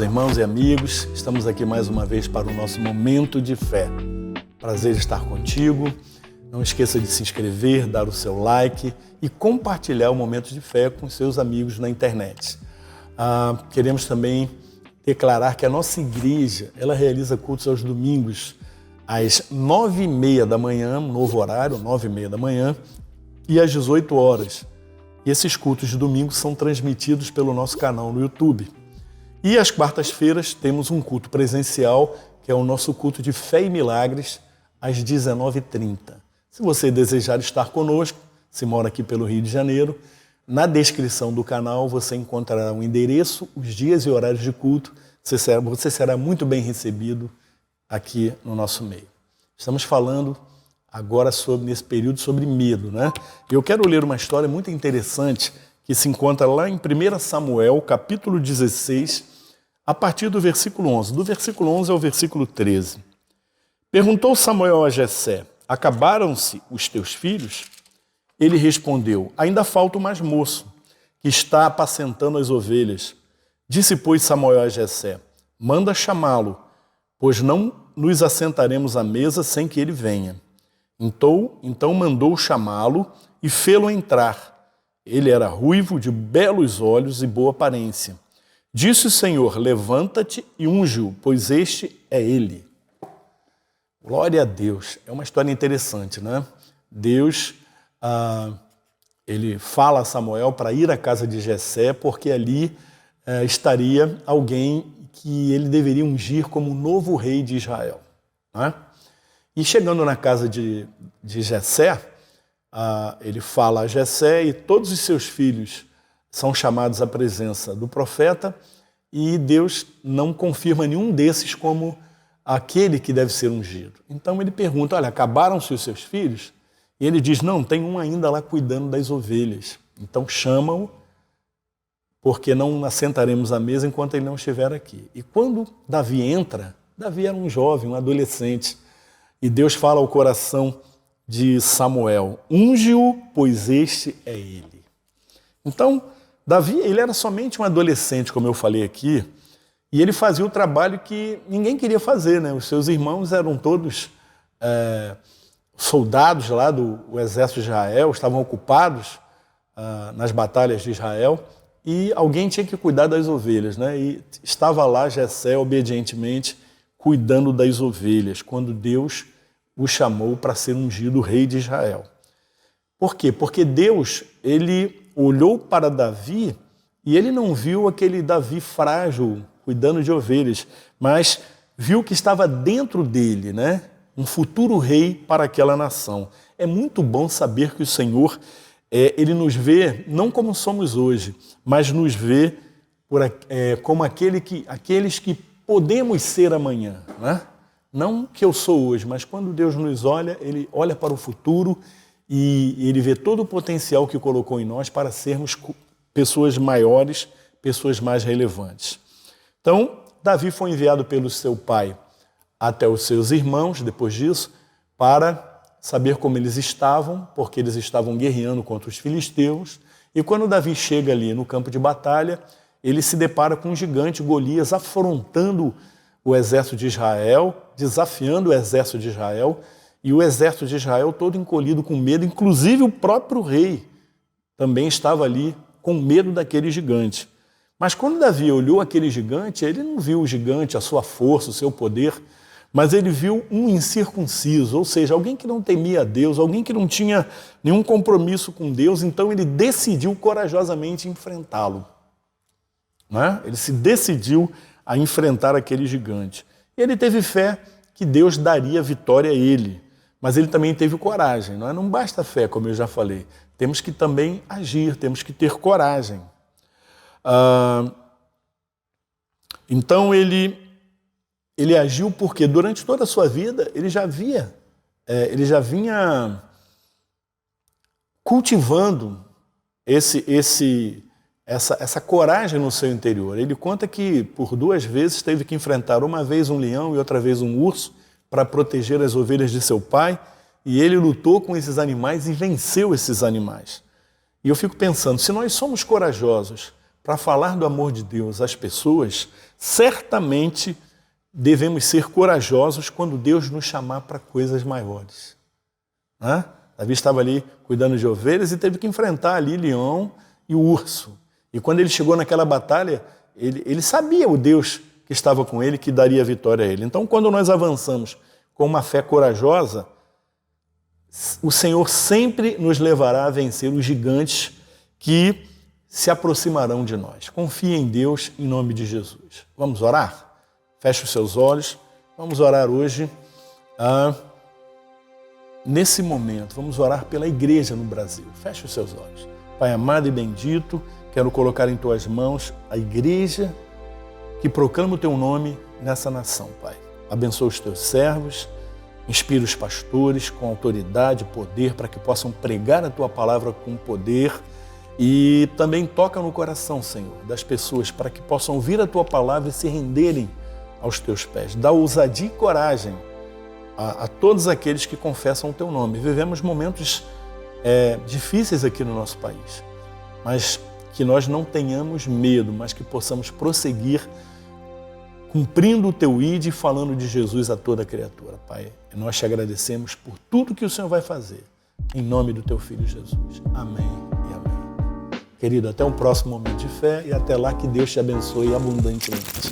Irmãos e amigos, estamos aqui mais uma vez para o nosso momento de fé. Prazer estar contigo. Não esqueça de se inscrever, dar o seu like e compartilhar o momento de fé com seus amigos na internet. Queremos também declarar que a nossa igreja ela realiza cultos aos domingos às 9h30 da manhã, novo horário, 9h30 da manhã, e às 18 horas. E esses cultos de domingo são transmitidos pelo nosso canal no YouTube. E às quartas-feiras temos um culto presencial, que é o nosso culto de fé e milagres, às 19h30. Se você desejar estar conosco, se mora aqui pelo Rio de Janeiro, na descrição do canal você encontrará o endereço, os dias e horários de culto. Você será muito bem recebido aqui no nosso meio. Estamos falando agora nesse período sobre medo, né? Eu quero ler uma história muito interessante que se encontra lá em 1 Samuel, capítulo 16, a partir do versículo 11. Do versículo 11 ao versículo 13. Perguntou Samuel a Jessé: acabaram-se os teus filhos? Ele respondeu: ainda falta o mais moço, que está apacentando as ovelhas. Disse, pois, Samuel a Jessé: manda chamá-lo, pois não nos assentaremos à mesa sem que ele venha. Então mandou chamá-lo e fê-lo entrar. Ele era ruivo, de belos olhos e boa aparência. Disse o Senhor: levanta-te e unge-o, pois este é ele. Glória a Deus. É uma história interessante, né? Deus, ele fala a Samuel para ir à casa de Jessé, porque ali estaria alguém que ele deveria ungir como o novo rei de Israel, né? E chegando na casa de Jessé, ele fala a Jessé e todos os seus filhos são chamados à presença do profeta e Deus não confirma nenhum desses como aquele que deve ser ungido. Então ele pergunta: olha, acabaram-se os seus filhos? E ele diz: não, tem um ainda lá cuidando das ovelhas. Então chama-o, porque não assentaremos à mesa enquanto ele não estiver aqui. E quando Davi entra, Davi era um jovem, um adolescente, e Deus fala ao coração de Samuel: unge-o, pois este é ele. Então, Davi, ele era somente um adolescente, como eu falei aqui, e ele fazia o trabalho que ninguém queria fazer, né? Os seus irmãos eram todos soldados lá do exército de Israel, estavam ocupados nas batalhas de Israel, e alguém tinha que cuidar das ovelhas, né? E estava lá Jessé, obedientemente, cuidando das ovelhas, quando Deus o chamou para ser ungido rei de Israel. Por quê? Porque Deus, ele olhou para Davi e ele não viu aquele Davi frágil, cuidando de ovelhas, mas viu que estava dentro dele, né? Um futuro rei para aquela nação. É muito bom saber que o Senhor, ele nos vê não como somos hoje, mas nos vê como aqueles que podemos ser amanhã, né? Não que eu sou hoje, mas quando Deus nos olha, ele olha para o futuro e ele vê todo o potencial que colocou em nós para sermos pessoas maiores, pessoas mais relevantes. Então, Davi foi enviado pelo seu pai até os seus irmãos, depois disso, para saber como eles estavam, porque eles estavam guerreando contra os filisteus. E quando Davi chega ali no campo de batalha, ele se depara com um gigante, Golias, afrontando o exército de Israel, desafiando o exército de Israel, e o exército de Israel todo encolhido com medo, inclusive o próprio rei também estava ali com medo daquele gigante. Mas quando Davi olhou aquele gigante, ele não viu o gigante, a sua força, o seu poder, mas ele viu um incircunciso, ou seja, alguém que não temia a Deus, alguém que não tinha nenhum compromisso com Deus, então ele decidiu corajosamente enfrentá-lo, né? Ele se decidiu a enfrentar aquele gigante. E ele teve fé que Deus daria vitória a ele, mas ele também teve coragem. Não basta fé, como eu já falei. Temos que também agir, temos que ter coragem. Então ele agiu porque durante toda a sua vida ele já vinha cultivando essa coragem no seu interior. Ele conta que por 2 vezes teve que enfrentar uma vez um leão e outra vez um urso para proteger as ovelhas de seu pai, e ele lutou com esses animais e venceu esses animais. E eu fico pensando, se nós somos corajosos para falar do amor de Deus às pessoas, certamente devemos ser corajosos quando Deus nos chamar para coisas maiores. Né? Davi estava ali cuidando de ovelhas e teve que enfrentar ali leão e o urso. E quando ele chegou naquela batalha, ele sabia o Deus que estava com ele, que daria vitória a ele. Então, quando nós avançamos com uma fé corajosa, o Senhor sempre nos levará a vencer os gigantes que se aproximarão de nós. Confie em Deus, em nome de Jesus. Vamos orar? Feche os seus olhos. Vamos orar hoje, nesse momento. Vamos orar pela igreja no Brasil. Feche os seus olhos. Pai amado e bendito, quero colocar em tuas mãos a igreja que proclama o teu nome nessa nação, Pai. Abençoa os teus servos, inspira os pastores com autoridade e poder para que possam pregar a tua palavra com poder e também toca no coração, Senhor, das pessoas para que possam ouvir a tua palavra e se renderem aos teus pés. Dá ousadia e coragem a todos aqueles que confessam o teu nome. Vivemos momentos difíceis aqui no nosso país, mas que nós não tenhamos medo, mas que possamos prosseguir cumprindo o teu ID e falando de Jesus a toda criatura, Pai. E nós te agradecemos por tudo que o Senhor vai fazer, em nome do teu Filho Jesus. Amém e amém. Querido, até o próximo momento de fé e até lá que Deus te abençoe abundantemente.